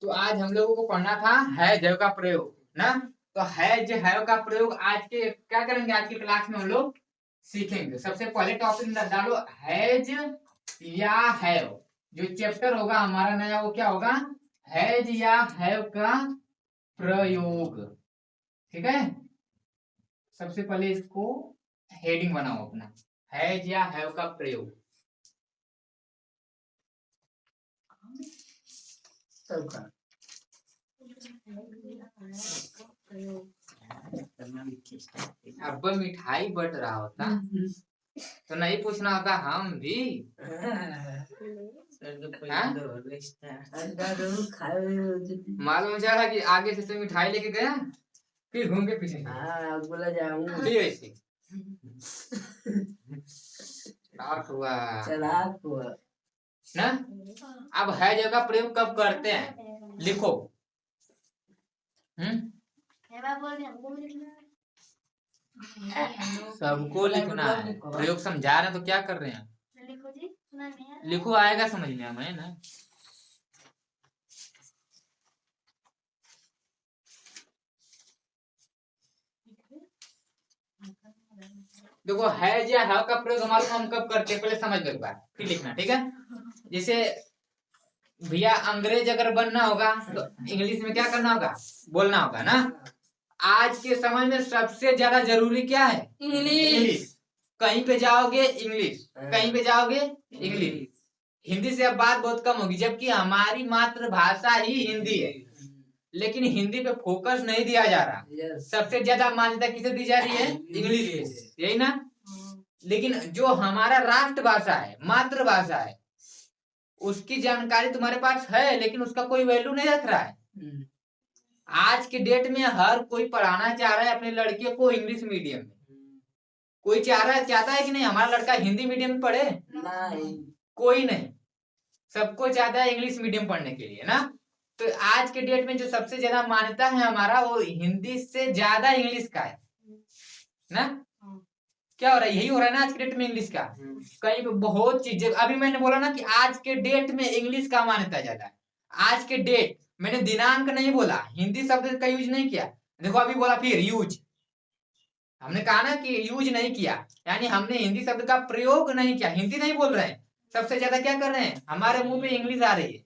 तो आज हम लोगों को पढ़ना था है जय का प्रयोग ना। तो है का प्रयोग आज के क्या करेंगे, आज की क्लास में हम लोग सीखेंगे। सबसे पहले टॉपिक डालो हैज या हैव। जो चैप्टर होगा हमारा नया वो क्या होगा, हैज या हैव का प्रयोग। ठीक है, सबसे पहले इसको हेडिंग बनाओ अपना, हैज या हैव का प्रयोग। अब मिठाई बट रहा होता तो नहीं पूछना होता हम भी। मालूम चला कि आगे से मिठाई लेके गया फिर घूम के पीछे बोला जाऊंगा फिर ऐसे चलाक हुआ ना। अब है जगह प्रयोग कब करते हैं, लिखो। सबको लिखना है, प्रयोग समझा रहे हैं तो क्या कर रहे हैं, लिखो आएगा समझ में हमें ना। देखो है या है का प्रयोग हमारे हम कब करते हैं पहले समझ लो एक बार फिर लिखना, ठीक है। जैसे भैया अंग्रेज अगर बनना होगा तो इंग्लिश में क्या करना होगा, बोलना होगा ना। आज के समय में सबसे ज्यादा जरूरी क्या है, इंग्लिश। कहीं पे जाओगे इंग्लिश, कहीं पे जाओगे इंग्लिश। हिंदी से अब बात बहुत कम होगी, जबकि हमारी मातृभाषा ही हिंदी है, लेकिन हिंदी पे फोकस नहीं दिया जा रहा। सबसे ज्यादा मान्यता किसे दी जा रही है, इंग्लिश, यही ना। लेकिन जो हमारा राष्ट्रभाषा है, मातृभाषा है, उसकी जानकारी तुम्हारे पास है लेकिन उसका कोई वैल्यू नहीं रख रहा है। आज के डेट में हर कोई पढ़ाना चाह रहा है अपने लड़के को इंग्लिश मीडियम में। कोई चाहता है कि नहीं हमारा लड़का हिंदी मीडियम में पढ़े, नहीं कोई नहीं, सबको चाहता है इंग्लिश मीडियम पढ़ने के लिए ना। तो आज के डेट में जो सबसे ज्यादा मान्यता है हमारा वो हिंदी से ज्यादा इंग्लिश का है ना। क्या हो रहा है, यही हो रहा है ना आज के डेट में इंग्लिश का। कहीं पे बहुत चीजें, अभी मैंने बोला ना कि आज के डेट में इंग्लिश का मान्यता ज्यादा है। आज के डेट, मैंने दिनांक नहीं बोला, हिंदी शब्द का यूज नहीं किया। देखो अभी बोला फिर यूज, हमने कहा ना कि यूज नहीं किया, यानी हमने हिंदी शब्द का प्रयोग नहीं किया, हिंदी नहीं बोल रहे हैं। सबसे ज्यादा क्या कर रहे हैं, हमारे मुंह पे इंग्लिश आ रही है।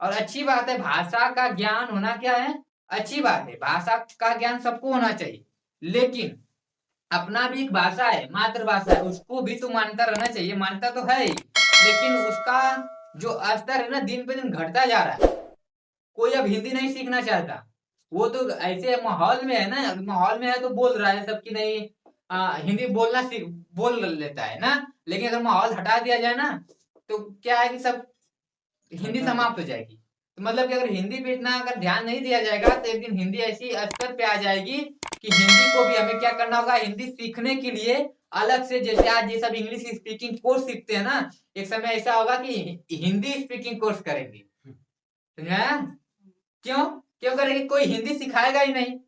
और अच्छी बात है, भाषा का ज्ञान होना क्या है, अच्छी बात है, भाषा का ज्ञान सबको होना चाहिए। लेकिन अपना भी एक भाषा है, मातृभाषा है, उसको भी तो मान्यता रहना चाहिए। मान्यता तो है ही, लेकिन उसका जो स्तर है ना दिन पे दिन घटता जा रहा है। कोई अब हिंदी नहीं सीखना चाहता, वो तो ऐसे माहौल में है ना, माहौल में है तो बोल रहा है सबकी नहीं हिंदी बोलना बोल लेता है ना। लेकिन अगर माहौल हटा दिया जाए ना तो क्या है कि सब हिंदी समाप्त हो जाएगी। तो मतलब कि अगर हिंदी पे इतना अगर ध्यान नहीं दिया जाएगा तो एक दिन हिंदी ऐसी स्तर पे आ जाएगी कि हिंदी को भी हमें क्या करना होगा, हिंदी सीखने के लिए अलग से, जैसे आज ये सब इंग्लिश स्पीकिंग कोर्स सीखते हैं ना, एक समय ऐसा होगा कि हिंदी स्पीकिंग कोर्स करेंगे। समझा? क्यों क्यों करेंगे, कोई हिंदी सिखाएगा ही नहीं।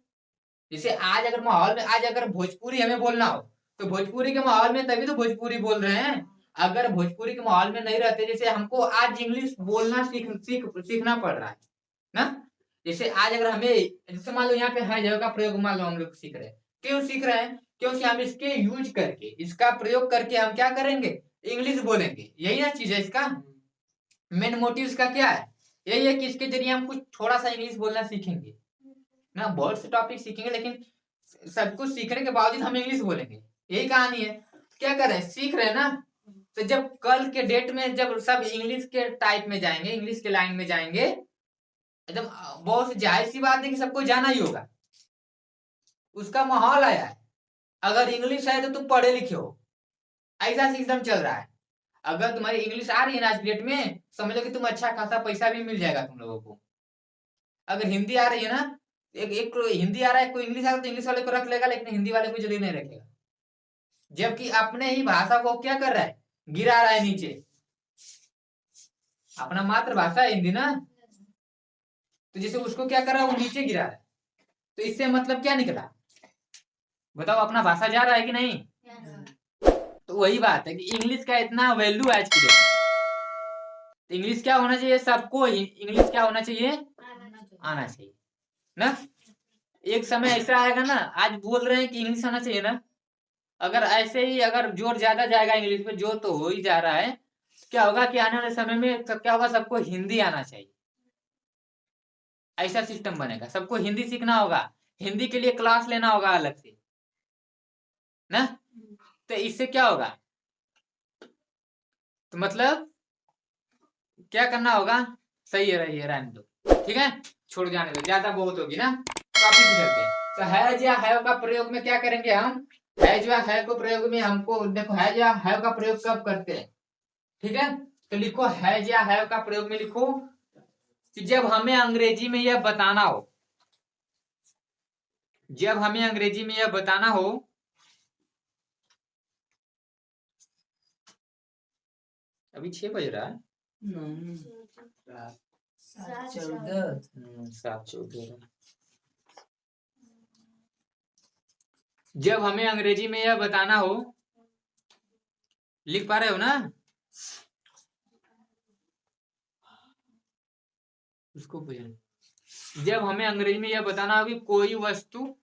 जैसे आज अगर माहौल में, आज अगर भोजपुरी हमें बोलना हो तो भोजपुरी के माहौल में तभी तो भोजपुरी बोल रहे हैं। अगर भोजपुरी के माहौल में नहीं रहते, जैसे हमको आज इंग्लिश बोलना सीखना पड़ रहा है ना। जैसे आज अगर हमें, जैसे मान लो यहाँ पे है जगह का प्रयोग, मान लो हम लोग सीख रहे हैं, क्यों सीख रहे हैं, क्योंकि हम इसके यूज करके, इसका प्रयोग करके हम क्या करेंगे, इंग्लिश बोलेंगे। यही ना चीज है, इसका मेन मोटिव इसका क्या है, यही है कि इसके जरिए हम कुछ थोड़ा सा इंग्लिश बोलना सीखेंगे ना। बहुत से टॉपिक सीखेंगे लेकिन सब कुछ सीखने के बावजूद हम इंग्लिश बोलेंगे, यही कहानी है। क्या कर रहे हैं, सीख रहे हैं ना। तो जब कल के डेट में जब सब इंग्लिश के टाइप में जाएंगे, इंग्लिश के लाइन में जाएंगे, एकदम बहुत जाहिर सी बात है कि सबको जाना ही होगा, उसका माहौल आया है। अगर इंग्लिश है तो तुम पढ़े लिखे हो, ऐसा सिस्टम चल रहा है। अगर तुम्हारी इंग्लिश आ रही है ना आज डेट में, समझ लो कि तुम अच्छा खासा पैसा भी मिल जाएगा तुम लोगों को। अगर हिंदी आ रही है ना, एक हिंदी आ रहा है, कोई इंग्लिश आ रहा है तो इंग्लिश वाले को रख लेगा, लेकिन हिंदी वाले को जल्दी नहीं रखेगा। जबकि अपने ही भाषा को क्या कर रहा है, गिरा रहा है नीचे। अपना मातृभाषा है हिंदी ना, तो जैसे उसको क्या कर रहा है, वो नीचे गिरा रहा है। तो इससे मतलब क्या निकला, बताओ, अपना भाषा जा रहा है कि नहीं। तो वही बात है कि इंग्लिश का इतना वैल्यू है आज की डेट में। इंग्लिश क्या होना चाहिए, सबको इंग्लिश क्या होना चाहिए, आना चाहिए ना। एक समय ऐसा आएगा ना, आज बोल रहे हैं कि इंग्लिश आना चाहिए ना, अगर ऐसे ही अगर जोर ज्यादा जाएगा इंग्लिश में, जो तो हो ही जा रहा है, क्या होगा कि आने वाले समय में क्या होगा, सबको हिंदी आना चाहिए, ऐसा सिस्टम बनेगा। सबको हिंदी सीखना होगा, हिंदी के लिए क्लास लेना होगा अलग से ना। तो इससे क्या होगा, तो मतलब क्या करना होगा, सही है, रही है, रहने दो, ठीक है, छोड़ जाने दो, ज्यादा बहुत होगी ना। टॉपिक पे चलते हैं। तो हैज या हैव का प्रयोग में क्या करेंगे हम, हैज या हैव को प्रयोग में हमको देखो, हैज या हैव का प्रयोग कब करते हैं, ठीक है। तो लिखो हैज या हैव का प्रयोग में लिखो कि जब हमें अंग्रेजी में यह बताना हो, जब हमें अंग्रेजी में यह बताना हो, अभी 6 बज रहा है, 7:14। जब हमें अंग्रेजी में यह बताना हो, लिख पा रहे हो ना, उसको जब हमें अंग्रेजी में यह बताना हो कि कोई वस्तु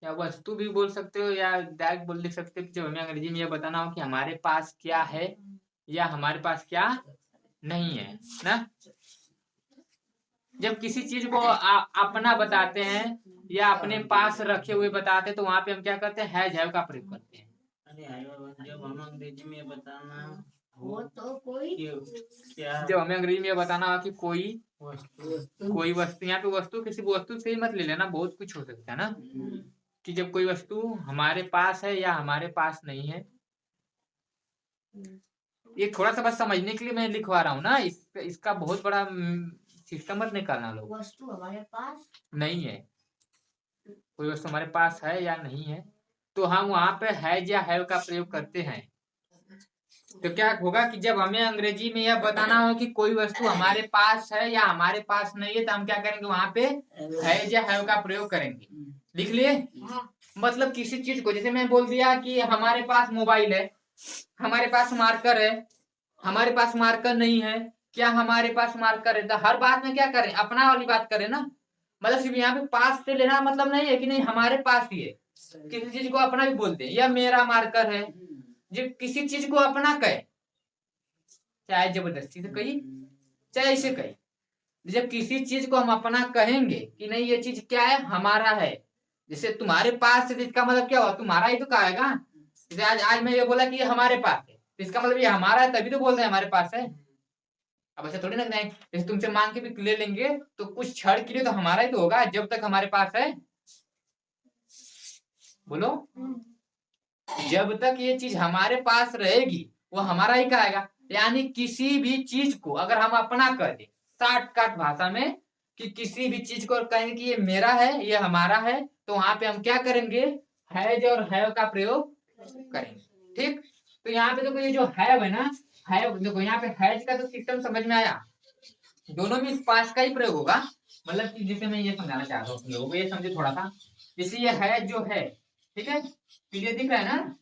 या वस्तु भी बोल सकते हो या डायरेक्ट बोल लिख सकते हो, जब हमें अंग्रेजी में यह बताना हो कि हमारे पास क्या है या हमारे पास क्या नहीं है ना। जब किसी चीज को अपना बताते हैं या अपने पास रखे हुए बताते हैं, तो वहां पे हम क्या करते हैं, हैज हैव का प्रयोग करते हैं। जब हम अंग्रेजी में बताना हो तो कोई क्या, जब हमें अंग्रेजी में बताना हो कि कोई वस्तु, यहाँ पे वस्तु किसी वस्तु से ही मत ले लेना, बहुत कुछ हो सकता है ना, कि जब कोई वस्तु हमारे पास है या हमारे पास नहीं है। ये थोड़ा सा बस समझने के लिए मैं लिखवा रहा हूँ ना, इसका बहुत बड़ा सिस्टम मत निकालना लोग। वस्तु हमारे पास नहीं है, कोई वस्तु हमारे पास है या नहीं है, तो हम वहां पे हैज या हैव का प्रयोग करते हैं। तो क्या होगा कि जब हमें अंग्रेजी में यह बताना हो कि कोई वस्तु हमारे पास है या हमारे पास नहीं है, तो हम क्या करेंगे, वहां पे हैज या हैव का प्रयोग करेंगे। लिख लिए। मतलब किसी चीज को, जैसे मैं बोल दिया कि हमारे पास मोबाइल है, हमारे पास मार्कर है, हमारे पास मार्कर नहीं है, क्या हमारे पास मार्कर है, तो हर बात में क्या करें, अपना वाली बात करें ना। मतलब सिर्फ यहाँ पे पास से लेना मतलब नहीं है कि नहीं हमारे पास ही है, किसी चीज को अपना भी बोलते हैं, या मेरा मार्कर है, जब किसी चीज को अपना कहे, चाहे जबरदस्ती से कही चाहे ऐसे कही, जब किसी चीज को हम अपना कहेंगे कि नहीं ये चीज क्या है, हमारा है, जैसे तुम्हारे पास है, इसका मतलब क्या हुआ, तुम्हारा ही तो कहेगा। जैसे आज आज मैं ये बोला कि ये हमारे पास है, तो इसका मतलब ये हमारा है, तभी तो बोल रहे हैं हमारे पास है। अब ऐसे थोड़ी ना नहीं, जैसे तुमसे मांग के भी ले लेंगे तो कुछ क्षण के लिए तो हमारा ही तो होगा, जब तक हमारे पास है। बोलो, जब तक ये चीज हमारे पास रहेगी वो हमारा ही कहेगा। यानी किसी भी चीज को अगर हम अपना कर दे, शॉर्टकट भाषा में, कि किसी भी चीज को कहेंगे कि ये मेरा है, ये हमारा है, तो वहां पे हम क्या करेंगे, हैज और हैव का प्रयोग करेंगे। ठीक, तो यहाँ पे देखो ये जो हैव है ना, हैव देखो यहाँ पे हैज का तो सिस्टम समझ में आया, दोनों में पास का ही प्रयोग होगा। मतलब कि जैसे मैं ये समझाना चाहता हूँ लोगों को, ये समझे थोड़ा सा। जैसे ये है जो है, ठीक है, क्लियर दिख रहा है ना,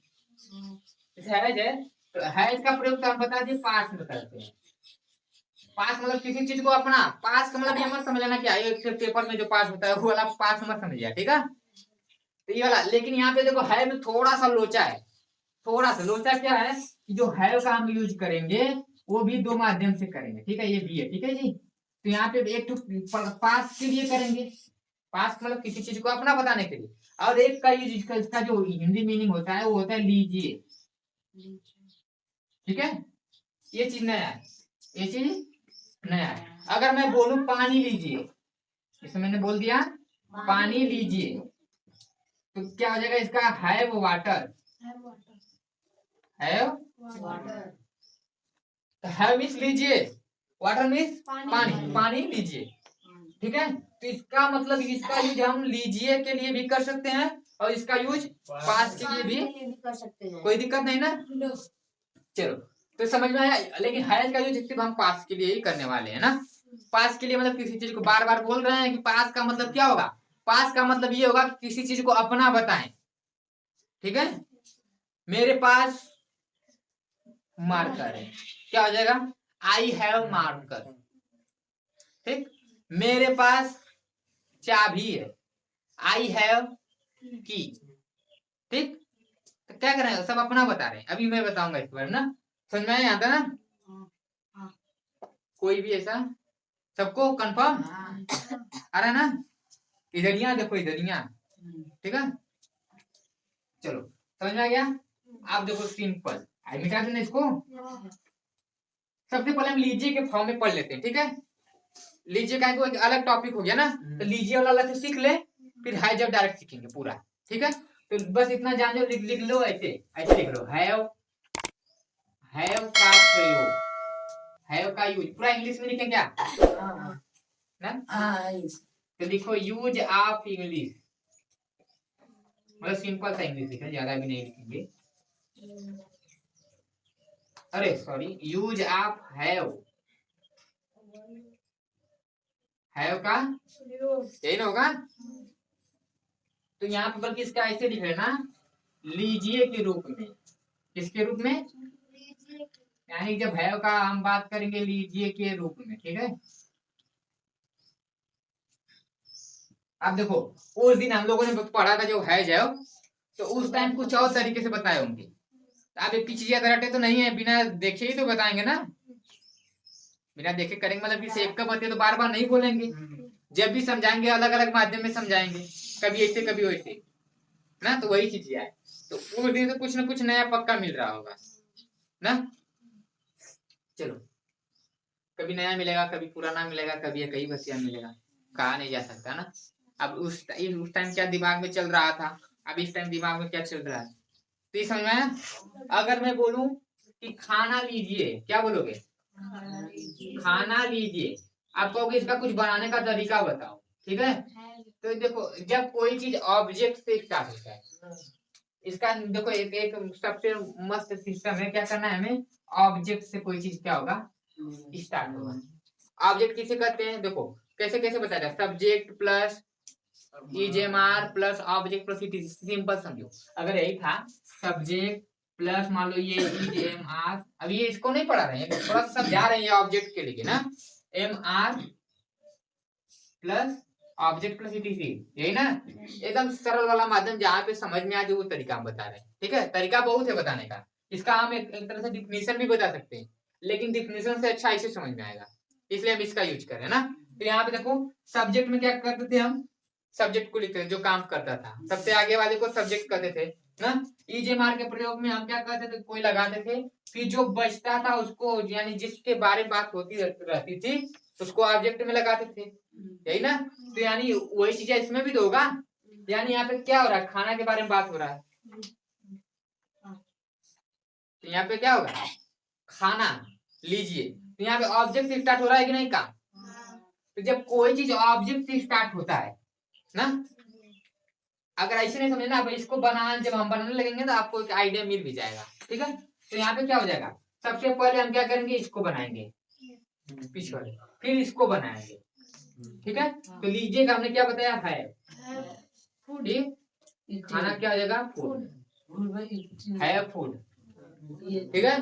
हैज है, तो हैज का प्रयोग तो हम बता दिए पास में करते हैं। पास मतलब किसी चीज को अपना, पास का मतलब ये मत समझ लेना कि एक पेपर में जो पास होता है वो वाला पास मत समझिए, ठीक है। तो ये वाला, लेकिन यहाँ पे देखो है में थोड़ा सा लोचा है, थोड़ा सा लोचा क्या है कि जो है का हम यूज करेंगे वो भी दो माध्यम से करेंगे, ठीक है, ये भी है, ठीक है जी। तो यहाँ पे एक तो पास के लिए करेंगे, पास मतलब किसी चीज को अपना बताने के लिए, और एक का यूज इसका जो हिंदी मीनिंग होता है वो होता है लीजिए, ठीक है। ये चीज नया है, ये चीज नया है। अगर मैं बोलूं पानी लीजिए, इसमें मैंने बोल दिया पानी लीजिए, तो क्या हो जाएगा, इसका have water, have water, have means लीजिए, वाटर मीन्स पानी, पानी लीजिए, ठीक है। तो इसका मतलब इसका यूज हम लीजिए के लिए भी कर सकते हैं और इसका यूज पास के लिए भी कर सकते हैं, कोई दिक्कत नहीं ना। चलो, तो समझ में आया। लेकिन हैज का यूज सिर्फ हम पास के लिए ही करने वाले हैं ना। पास के लिए मतलब किसी चीज को बार बार बोल रहे हैं कि पास का मतलब क्या होगा, पास का मतलब ये होगा कि किसी चीज को अपना बताएं, ठीक है। मेरे पास मार्कर है। क्या हो जाएगा? I have marker. ठीक, मेरे पास चाबी है, आई हैव की। ठीक, तो क्या कर रहे हैं, सब अपना बता रहे हैं, अभी मैं बताऊंगा इस बार ना, समझ में आता ना? कोई भी ऐसा, सबको कंफर्म आ रहा है ना? इधरिया देखो, इधरिया। ठीक है, चलो समझ में आ गया। आप देखो सिंपल, आई मिटा देना इसको। सबसे पहले हम लीजिए के फॉर्म में पढ़ लेते हैं। ठीक है, लीजिए का एक अलग टॉपिक हो गया ना, तो लीजिए वाला अलग से सीख ले, फिर है जब डायरेक्ट सीखेंगे पूरा। ठीक है, तो बस इतना जान लो, लिख लो, ऐसे ऐसे लिख लो, हैव का प्रयोग, हैव का यूज पूरा इंग्लिश में लिखें क्या ना? तो लिखो यूज ऑफ इंग्लिश, मतलब सिंपल सा इंग्लिश लिखें, ज्यादा भी नहीं लिखेंगे। अरे सॉरी, यूज ऑफ हैव का यही ना होगा। तो यहाँ पर बल्कि इसका ऐसे लिख लेना, लीजिए के रूप में। किसके रूप में? यानी जब हैव का हम बात करेंगे लीजिए के रूप में। ठीक है, अब देखो उस दिन हम लोगों ने पढ़ा था जो है जब, तो उस टाइम कुछ और तरीके से बताए होंगे। आप एक चीज याद रटे तो नहीं है, बिना देखे ही तो बताएंगे ना, बिना देखे करेंगे मतलब कि सेव का बते तो बार बार नहीं बोलेंगे। जब भी समझाएंगे अलग अलग माध्यम में समझाएंगे, कभी ऐसे कभी वैसे ना, तो वही चीज है। तो उस दिन तो कुछ ना कुछ नया पक्का मिल रहा होगा ना। चलो, कभी नया मिलेगा, कभी पुराना मिलेगा, कभी एक ही बसिया मिलेगा, कहा नहीं जा सकता ना। अब उस टाइम क्या दिमाग में चल रहा था, अब इस टाइम दिमाग में क्या चल रहा है, तो ये समझ में आया? अगर मैं बोलूं कि खाना लीजिए, क्या बोलोगे? खाना लीजिए। आप कहोगे इसका कुछ बनाने का तरीका बताओ। ठीक है, तो देखो जब कोई चीज ऑब्जेक्ट से स्टार्ट होता है, इसका देखो एक सबसे मस्त सिस्टम है, क्या करना है हमें, ऑब्जेक्ट से कोई चीज क्या होगा, स्टार्ट होगा। ऑब्जेक्ट किसे कहते हैं, देखो कैसे कैसे बताया, subject plus EJMR plus object plus it, simple समझो। अगर यही था सब्जेक्ट प्लस मान लो ये ईजेएमआर, अब ये इसको नहीं पढ़ा रहे हैं, थोड़ा सा समझा रहे हैं ऑब्जेक्ट के लिए ना, MR plus object plus etc., यही ना, एकदम सरल वाला माध्यम, जहाँ पे समझ में आ जाए वो तरीका हम बता रहे हैं। ठीक है, तरीका बहुत है बताने का, इसका हम एक तरह से डिफिनेशन भी बता सकते हैं, लेकिन डिफिनेशन से अच्छा इसे समझ में आएगा, इसलिए हम इसका यूज करें ना। तो यहाँ पे देखो सब्जेक्ट में क्या करते थे हम, सब्जेक्ट को लिखते थे, जो काम करता था, सबसे आगे वाले को सब्जेक्ट कहते थे ना। ईजेएमआर के प्रयोग में हम क्या करते थे, कोई लगाते थे, फिर जो बचता था उसको, यानी जिसके बारे में बात होती रहती थी उसको ऑब्जेक्ट में लगाते थे, यही ना। तो यानी वही चीज इसमें भी तो होगा, यानी यहाँ पे क्या हो रहा है, खाना के बारे में बात हो रहा है, तो यहाँ पे क्या होगा, खाना लीजिए, तो यहाँ पे ऑब्जेक्ट से स्टार्ट हो रहा है कि नहीं काम। तो जब कोई चीज ऑब्जेक्ट से स्टार्ट होता है ना, अगर ऐसे नहीं समझे ना, अब इसको बनाना, जब हम बनाने लगेंगे तो आपको एक आइडिया मिल भी जाएगा। ठीक है, तो यहाँ पे क्या हो जाएगा, सबसे पहले हम क्या करेंगे, इसको बनाएंगे पीछे वाले, फिर इसको बनाएंगे। ठीक है, तो लीजिए का हमने क्या बताया है, ठीक, खाना क्या हो जाएगा, फूड है, फूड। ठीक है,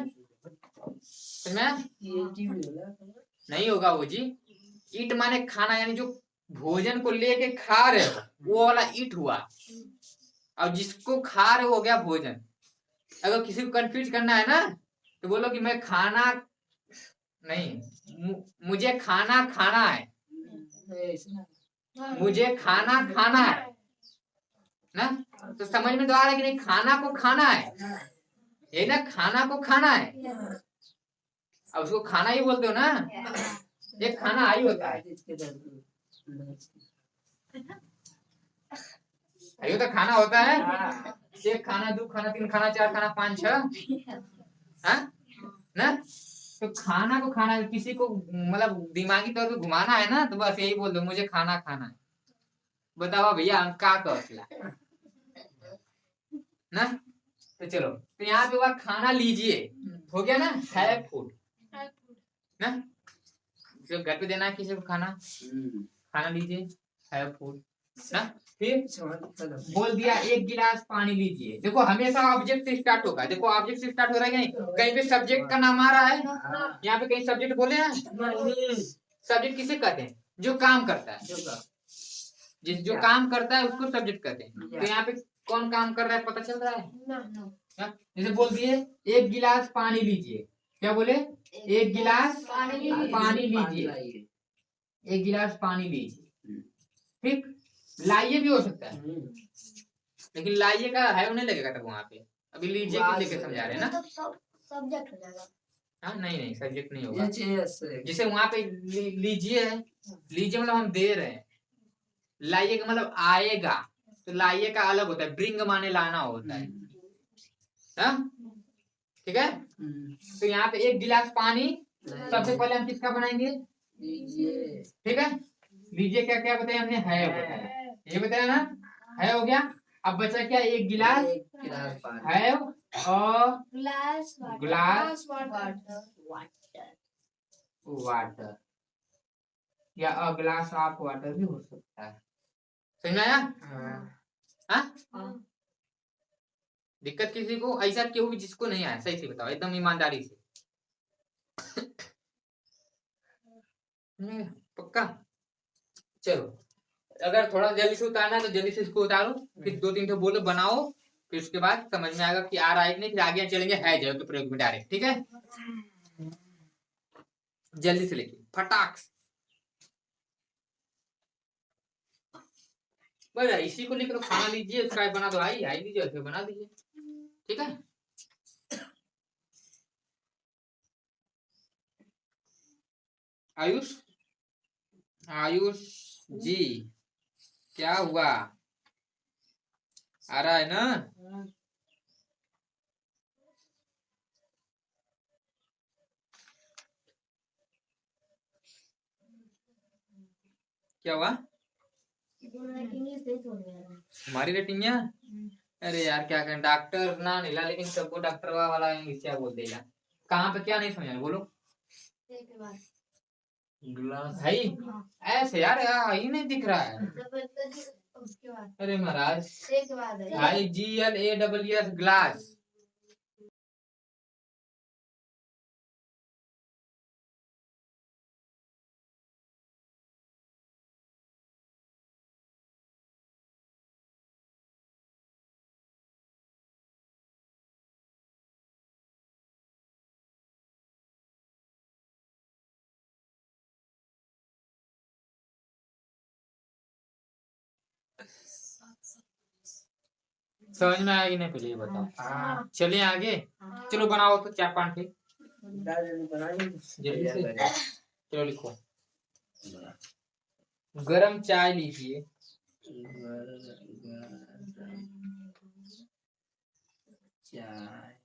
नहीं होगा वो जी, ईट माने खाना, यानी जो भोजन को लेके खा रहे हो वो वाला ईट हुआ, और जिसको खा रहे हो गया भोजन। अगर किसी को कंफ्यूज करना है ना, तो बोलो कि मैं खाना नहीं, मुझे खाना खाना है, मुझे खाना खाना है ना, तो समझ में तो आ रहा है कि नहीं, खाना को खाना है, यही ना, खाना को खाना है, अब उसको खाना ही बोलते हो ना, एक खाना आई होता है, अयो तो खाना होता है, एक खाना, दो खाना, तीन खाना, चार खाना, पाँच छह ना। तो खाना को खाना, किसी को मतलब दिमागी तौर पे घुमाना है ना, तो बस यही बोल दो, मुझे खाना खाना है, बताओ भैया हम का असला ना। तो चलो, तो यहाँ पे हुआ खाना लीजिए, हो गया ना, है फूड ना, जो घर पे देना है किसी को खाना, खाना लीजिए है फूड। ना। फिर बोल दिया एक गिलास पानी लीजिए। देखो हमेशा ऑब्जेक्ट से स्टार्ट होगा। देखो ऑब्जेक्ट से स्टार्ट हो रहा है कहीं कहीं पे सब्जेक्ट का नाम आ रहा है। यहाँ पे कहीं सब्जेक्ट बोले हैं? सब्जेक्ट किसे कहते हैं? जो काम करता है। जो काम करता है उसको सब्जेक्ट कहते हैं। तो यहाँ पे कौन काम कर रहा है पता चल रहा है? जैसे बोल दिए एक गिलास पानी लीजिए। क्या बोले? एक गिलास पानी लीजिए। एक गिलास पानी लीजिए। ठीक, लाइए भी हो सकता है, लेकिन लाइए का है नहीं लगेगा तब वहां पे। अभी लीजिए के लेके समझा रहे हैं ना। सब्जेक्ट हो जाएगा। हाँ नहीं सब्जेक्ट नहीं होगा। जैसे वहां पे लीजिए है, लीजिए मतलब हम दे रहे हैं। लाइए का मतलब आएगा, तो लाइए का अलग होता है, ब्रिंग माने लाना होता है। ठीक है। तो यहाँ पे एक गिलास पानी, सबसे पहले हम किसका बनाएंगे? ठीक है। लीजिए क्या क्या बताया हमने? है बताया, ये बताया ना, है हो गया। अब बचा क्या? एक गिलास है और ग्लास वाटर या अ ग्लास ऑफ वाटर भी हो सकता है। समझ में आया? हाँ। दिक्कत किसी को ऐसा क्यों भी जिसको नहीं आया सही से बताओ, एकदम ईमानदारी से। पक्का? चलो, अगर थोड़ा जल्दी से उतारना है तो जल्दी से इसको उतारो, फिर 2-3 तो बोलो बनाओ, फिर उसके बाद समझ में आएगा कि आ रहा है कि नहीं, फिर आगे चलेंगे है जगह के प्रयोग में डायरेक्ट। ठीक है, जल्दी से लिखिए फटाक। बस इसी को लेकर खाना लीजिए, उसका बना दो, आई लीजिए फिर बना दीजिए। ठीक है। आयुष, आयुष जी क्या हुआ? आ रहा है ना? क्या हुआ? हमारी रेटिंग है? अरे यार क्या करें, डॉक्टर ना मिला, लेकिन सबको डॉक्टर वाला इंग्लिश क्या बोल देगा। कहाँ पे क्या नहीं समझा बोलो। भाई ऐसे यार ही नहीं दिख रहा है। अरे महाराज GLASS ग्लास। समझ में आएगी नहीं पहले ये बताओ। चलिए आगे, चलो बनाओ तो 4-5 थे जल्दी से। चलो लिखो, गरम चाय लीजिए। चाय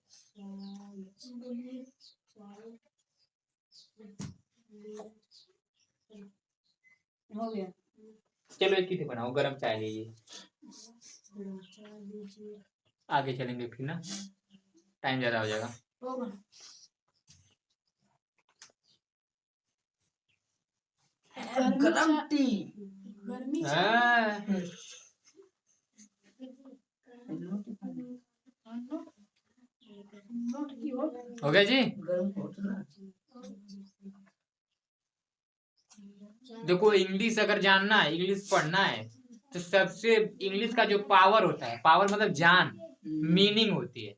हो गया। चलो एक ही थे बनाओ, गरम चाय लीजिए। आगे चलेंगे फिर ना, टाइम ज्यादा हो जाएगा। गरम टी। हो गया जी। देखो इंग्लिश अगर जानना है, इंग्लिश पढ़ना है, तो सबसे इंग्लिश का जो पावर होता है, पावर मतलब जान, मीनिंग होती है।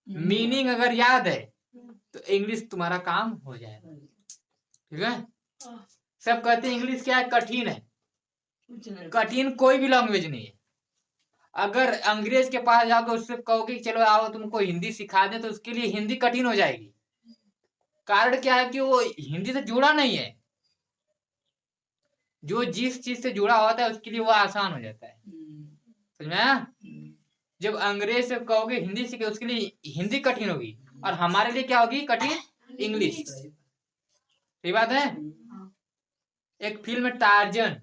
मीनिंग अगर याद है तो इंग्लिश तुम्हारा काम हो जाएगा। ठीक है। सब कहते हैं इंग्लिश क्या है, कठिन है। कठिन कोई भी लैंग्वेज नहीं है। अगर अंग्रेज के पास जाओ तो उससे कहोगे चलो आओ तुमको हिंदी सिखा दे, तो उसके लिए हिंदी कठिन हो जाएगी। कारण क्या है कि वो हिंदी से जुड़ा नहीं है। जो जिस चीज से जुड़ा होता है उसके लिए वो आसान हो जाता है। समझ में आया? जब अंग्रेज से कहोगे हिंदी सीखे, उसके लिए हिंदी कठिन होगी, और हमारे लिए क्या होगी कठिन? इंग्लिश। सही बात है। एक फिल्म टार्जन,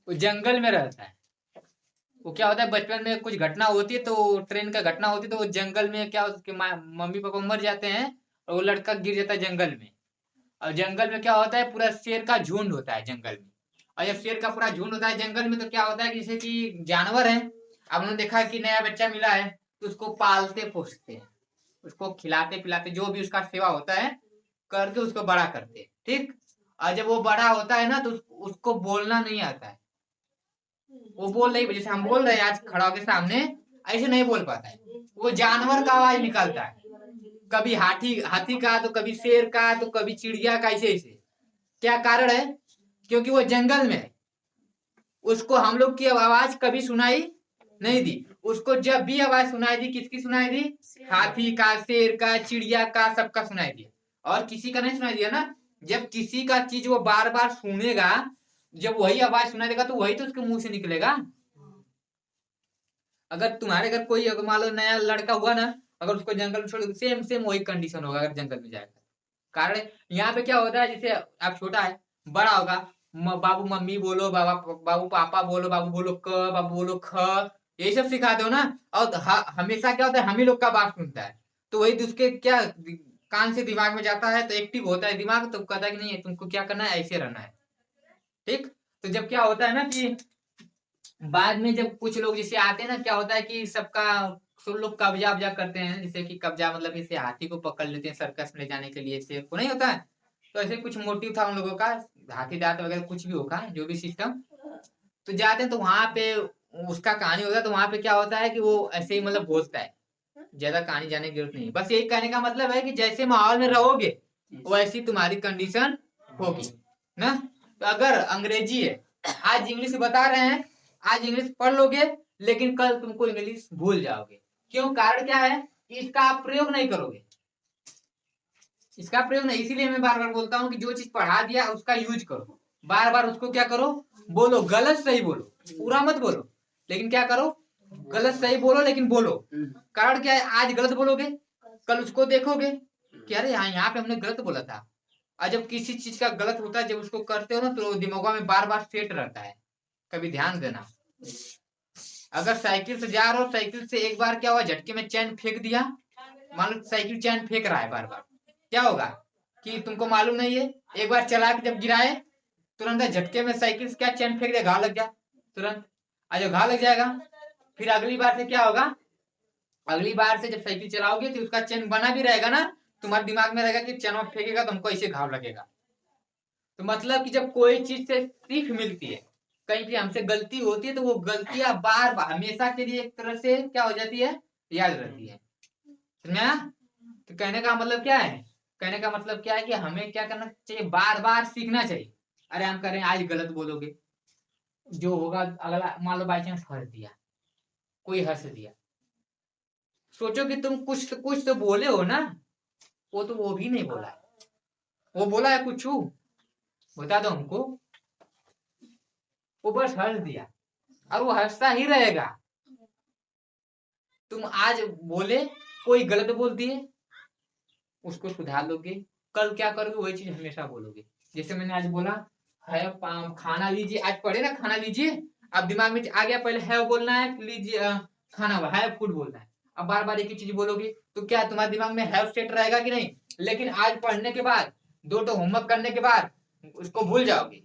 वो जंगल में रहता है। वो क्या होता है, बचपन में कुछ घटना होती है, तो ट्रेन का घटना होती है, तो वो जंगल में क्या होता है, मम्मी पापा मर जाते हैं और वो लड़का गिर जाता है जंगल में। और जंगल में क्या होता है, पूरा शेर का झुंड होता है जंगल में, और जब शेर का पूरा झुंड होता है जंगल में तो क्या होता है कि जैसे कि जानवर है, अब उन्होंने देखा कि नया बच्चा मिला है तो उसको पालते पोसते हैं, उसको खिलाते पिलाते जो भी उसका सेवा होता है करके उसको बड़ा करते हैं, ठीक। और जब वो बड़ा होता है ना तो उसको बोलना नहीं आता है, वो बोल नहीं, जैसे हम बोल रहे हैं आज खड़ा होकर सामने, ऐसे नहीं बोल पाता है, वो जानवर का आवाज निकालता है, कभी हाथी हाथी का तो कभी शेर का तो कभी चिड़िया का, ऐसे ऐसे। क्या कारण है? क्योंकि वो जंगल में है, उसको हम लोग की आवाज कभी सुनाई नहीं दी, उसको जब भी आवाज सुनाई दी किसकी सुनाई दी? हाथी का, शेर का, चिड़िया का, सबका सुनाई दिया। और किसी का नहीं सुनाई दिया ना। जब किसी का चीज वो बार बार सुनेगा, जब वही आवाज सुनाई देगा तो वही तो उसके मुंह से निकलेगा। अगर तुम्हारे घर कोई मान लो नया लड़का हुआ ना, अगर उसको जंगल में छोड़, सेम सेम वही कंडीशन होगा अगर जंगल में जाएगा। कारण यहाँ पे क्या होता है, जैसे आप छोटा है बड़ा होगा, बाबू मम्मी बोलो, बाबू पापा बोलो, बाबू बोलो क, बाबू बोलो ख, यही सब सिखा दो ना। और हमेशा क्या होता है, हम ही लोग का बात सुनता है, तो वही उसके क्या कान से दिमाग में जाता है तो एक्टिव होता है दिमाग, तो कहता है कि नहीं तुमको क्या करना है, ऐसे रहना है, ठीक। तो जब क्या होता है ना कि बाद में जब कुछ लोग जैसे आते हैं ना, क्या होता है कि सबका सब लोग कब्जा वब्जा करते हैं, जैसे कि कब्जा मतलब जैसे हाथी को पकड़ लेते हैं सर्कस में ले जाने के लिए, शेर को नहीं होता है, तो ऐसे कुछ मोटिव था उन लोगों का, हाथी दांत वगैरह कुछ भी होगा जो भी सिस्टम, तो जाते हैं तो वहां पे उसका कहानी होता है, तो वहां पे क्या होता है कि वो ऐसे ही मतलब बोलता है, ज्यादा कहानी जाने की जरूरत नहीं, बस यही कहने का मतलब है कि जैसे माहौल में रहोगे वैसी तुम्हारी कंडीशन होगी ना। तो अगर अंग्रेजी है, आज इंग्लिश बता रहे हैं, आज इंग्लिश पढ़ लोगे लेकिन कल तुमको इंग्लिश भूल जाओगे। क्यों? कारण क्या है कि इसका आप प्रयोग नहीं करोगे, इसका प्रयोग नहीं, इसीलिए मैं बार बार बोलता हूँ कि जो चीज पढ़ा दिया उसका यूज करो, बार बार उसको क्या करो, बोलो, गलत सही बोलो, पूरा मत बोलो, लेकिन क्या करो, गलत सही बोलो लेकिन बोलो। कारण क्या है, आज गलत बोलोगे कल उसको देखोगे कि अरे यहाँ पे हमने गलत बोला था। और जब किसी चीज का गलत होता है, जब उसको करते हो ना तो दिमाग में बार बार सेट रहता है। कभी ध्यान देना, अगर साइकिल से जा रहे हो, साइकिल से एक बार क्या हुआ, झटके में चैन फेंक दिया, मान लो साइकिल चैन फेंक रहा है बार बार, क्या होगा कि तुमको मालूम नहीं है, एक बार चला के जब गिराए तुरंत झटके में साइकिल से क्या चैन फेंक दिया, घाव लग गया तुरंत। आज जो घाव लग जाएगा, फिर अगली बार से क्या होगा, अगली बार से जब साइकिल चलाओगे तो उसका चैन बना भी रहेगा ना, तुम्हारे दिमाग में रहेगा कि चैन फेंकेगा तो हमको ऐसे घाव लगेगा। तो मतलब कि जब कोई चीज से सीख मिलती है, कहीं भी हमसे गलती होती है, तो वो गलतियां बार बार हमेशा के लिए एक तरह से क्या हो जाती है, याद रहती है। समझा? तो कहने का मतलब क्या है, कहने का मतलब क्या है कि हमें क्या करना चाहिए, बार बार सीखना चाहिए। अरे हम कह रहे हैं आज गलत बोलोगे, जो होगा अगला, मान लो बाई चांस हंस दिया, कोई हंस दिया, सोचो कि तुम कुछ तो बोले हो ना, वो तो वो भी नहीं बोला है, वो बोला है कुछ बता दो हमको, वो बस हंस दिया और वो हंसता ही रहेगा। तुम आज बोले, कोई गलत बोल दिए, उसको सुधार लोगे, कल क्या करोगे वही चीज हमेशा बोलोगे। जैसे मैंने आज बोला है खाना लीजिए, आज पढ़े ना खाना लीजिए, अब दिमाग में आ गया पहले है बोलना है, लीजिए खाना है फूड बोलना है, अब बार बार एक ही चीज बोलोगे तो क्या तुम्हारे दिमाग में है सेट रहेगा कि नहीं। लेकिन आज पढ़ने के बाद, दो तो होमवर्क करने के बाद उसको भूल जाओगे,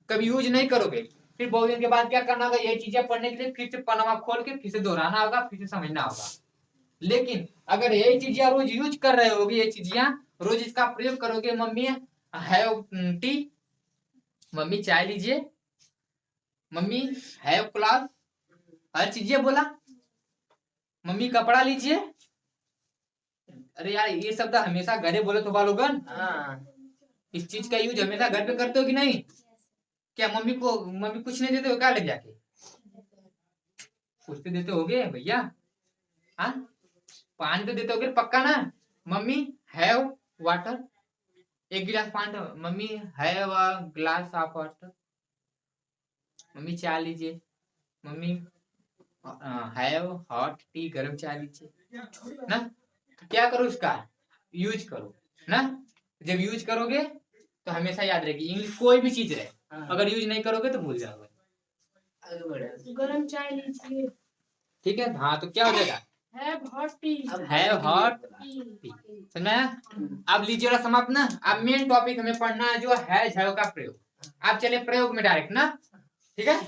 कभी यूज नहीं करोगे, फिर बहुत दिन के बाद क्या करना होगा, ये चीजें पढ़ने के लिए फिर से पन्ना खोल के फिर से दोहराना होगा, फिर से समझना होगा। लेकिन अगर यही चीजें रोज यूज कर रहे होगे, ये चीजें रोज इसका प्रयोग करोगे, मम्मी हैव टी, मम्मी चाय लीजिए, मम्मी हैव क्लास, हर चीजें बोला, मम्मी कपड़ा लीजिए, अरे यार ये शब्द हमेशा घरे बोले तो बालोगन, इस चीज का यूज हमेशा घर पे करते हो कि नहीं। क्या मम्मी कुछ नहीं देते हो क्या ले जाके, कुछ तो देते होगे भैया, हाँ पानी तो देते होगे पक्का ना। मम्मी हैव वाटर, एक गिलास पानी दो, mummy have a glass of water, mummy चाय लीजिए, मम्मी हैव हॉट टी, गर्म चाय लीजिए ना। तो क्या करो, उसका यूज करो ना। जब यूज करोगे तो हमेशा याद रहेगी, इंग्लिश कोई भी चीज रहे, अगर यूज नहीं करोगे तो भूल जाओगे। गरम चाय लीजिए, ठीक है, हाँ तो क्या हो जाएगा, have hot T, have hot T, समझा। अब लीजिए समाप्त ना। अब मेन टॉपिक हमें पढ़ना है जो है का प्रयोग। आप चले प्रयोग में डायरेक्ट ना, ठीक है।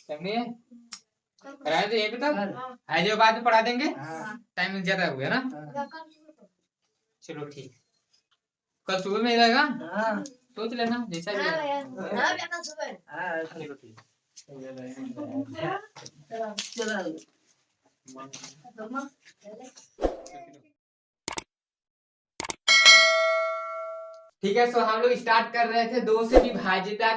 समझिए, कराए तो यही पे तक है, जो बाद में पढ़ा देंगे, टाइम ज्यादा हो गया ना। चलो ठीक, कल सुबह में रहेगा, सोच लेना जैसा भी है। चलो ठीक। ठीक है, सो हम लोग स्टार्ट कर रहे थे 2 से विभाज्यता